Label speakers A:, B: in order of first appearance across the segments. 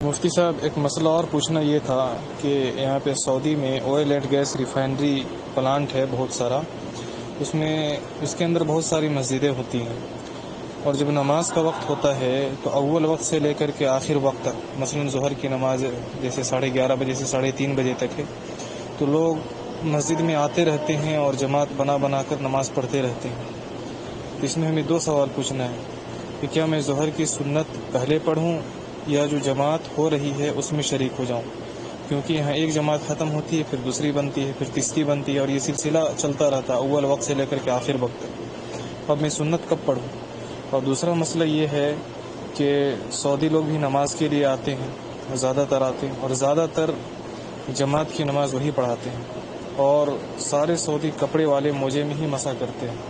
A: مفتی صاحب، ایک مسئلہ اور پوچھنا یہ تھا کہ یہاں پہ سعودی میں oil and gas refinery plant ہے بہت سارا، اس کے اندر بہت ساری مسجدیں ہوتی ہیں، اور جب نماز کا وقت ہوتا ہے تو اول وقت سے لے کر کے آخر وقت تک، مثلا ظہر کی نماز جیسے 11:30 بجے سے 3:30 بجے تک ہے، تو لوگ مسجد میں آتے رہتے ہیں اور جماعت بنا کر نماز پڑھتے رہتے ہیں۔ تو اس میں ہمیں دو سوال پوچھنا ہے کہ کیا میں ظہر کی سنت پہلے پڑھوں یا جو جماعت ہو رہی ہے اس میں شریک ہو جاؤں، کیونکہ یہاں ایک جماعت ختم ہوتی ہے، پھر دوسری بنتی ہے، پھر تیسری بنتی ہے، اور یہ سلسلہ چلتا رہتا ہے اول وقت سے لے کر کے آخر وقت تک۔ اب میں سنت کب پڑھوں؟ اور دوسرا مسئلہ یہ ہے کہ سعودی لوگ بھی نماز کے لیے آتے ہیں، زیادہ تر آتے ہیں، اور زیادہ تر جماعت کی نماز وہی پڑھاتے ہیں، اور سارے سعودی کپڑے والے موزے میں ہی مسا کرتے ہیں،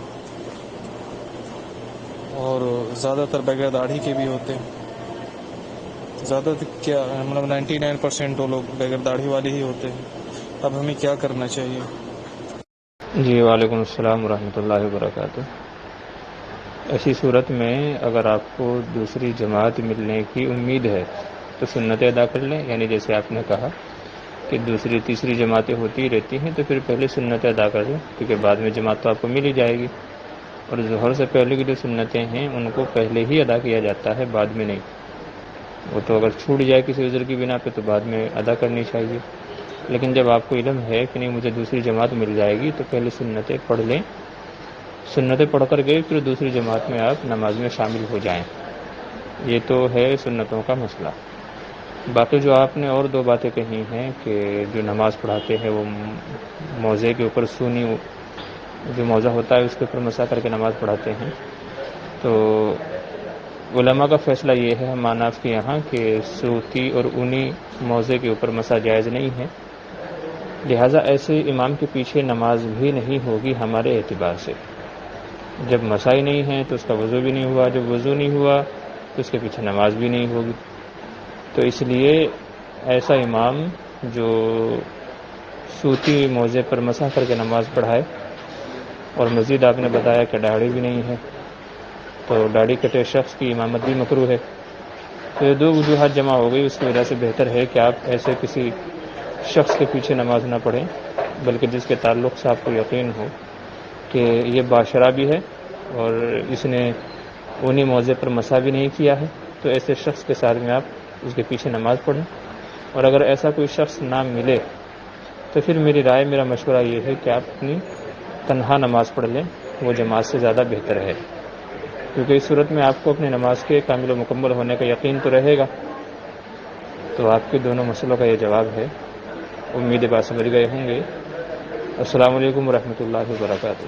A: اور زیادہ تر بغیر داڑھی کے بھی ہوتے ہیں، زیادہ کیا 99% وہ لوگ بغیر داڑھی والے ہی ہوتے ہیں۔ اب ہمیں کیا کرنا چاہیے؟
B: جی وعلیکم السلام ورحمۃ اللہ وبرکاتہ۔ ایسی صورت میں اگر آپ کو دوسری جماعت ملنے کی امید ہے تو سنت ادا کر لیں، یعنی جیسے آپ نے کہا کہ دوسری تیسری جماعتیں ہوتی ہی رہتی ہیں تو پھر پہلے سنت ادا کر لیں، کیونکہ بعد میں جماعت تو آپ کو مل ہی جائے گی، اور ظہر سے پہلے کی جو سنتیں ہیں ان کو پہلے ہی ادا کیا جاتا ہے، بعد میں نہیں۔ وہ تو اگر چھوٹ جائے کسی عذر کی بنا پہ تو بعد میں ادا کرنی چاہیے، لیکن جب آپ کو علم ہے کہ نہیں مجھے دوسری جماعت مل جائے گی تو پہلے سنتیں پڑھ لیں، سنتیں پڑھ کر گئے پھر دوسری جماعت میں آپ نماز میں شامل ہو جائیں۔ یہ تو ہے سنتوں کا مسئلہ۔ باقی جو آپ نے اور دو باتیں کہی ہیں کہ جو نماز پڑھاتے ہیں وہ موزے کے اوپر سونی جو موزہ ہوتا ہے اس کے اوپر مسا کر کے نماز پڑھاتے ہیں، تو علماء کا فیصلہ یہ ہے ہم ماناف کے یہاں کہ سوتی اور اونی موزے کے اوپر مسا جائز نہیں ہے، لہٰذا ایسے امام کے پیچھے نماز بھی نہیں ہوگی ہمارے اعتبار سے۔ جب مسا ہی نہیں ہے تو اس کا وضو بھی نہیں ہوا، جب وضو نہیں ہوا تو اس کے پیچھے نماز بھی نہیں ہوگی۔ تو اس لیے ایسا امام جو سوتی موزے پر مسح کر کے نماز پڑھائے، اور مزید آپ نے بتایا کہ داڑھی بھی نہیں ہے تو داڑھی کٹے شخص کی امامت بھی مکروہ ہے، تو یہ دو وجوہات جمع ہو گئی، اس کی وجہ سے بہتر ہے کہ آپ ایسے کسی شخص کے پیچھے نماز نہ پڑھیں، بلکہ جس کے تعلق سے آپ کو یقین ہو کہ یہ باشرابی ہے اور اس نے اونی موزے پر مسا بھی نہیں کیا ہے، تو ایسے شخص کے ساتھ میں آپ اس کے پیچھے نماز پڑھیں۔ اور اگر ایسا کوئی شخص نہ ملے تو پھر میری رائے، میرا مشورہ یہ ہے کہ آپ اپنی تنہا نماز پڑھ لیں، وہ جماعت سے زیادہ بہتر ہے، کیونکہ اس صورت میں آپ کو اپنی نماز کے کامل و مکمل ہونے کا یقین تو رہے گا۔ تو آپ کے دونوں مسئلوں کا یہ جواب ہے، امید بات سمجھ گئے ہوں گے۔ السلام علیکم ورحمۃ اللہ وبرکاتہ۔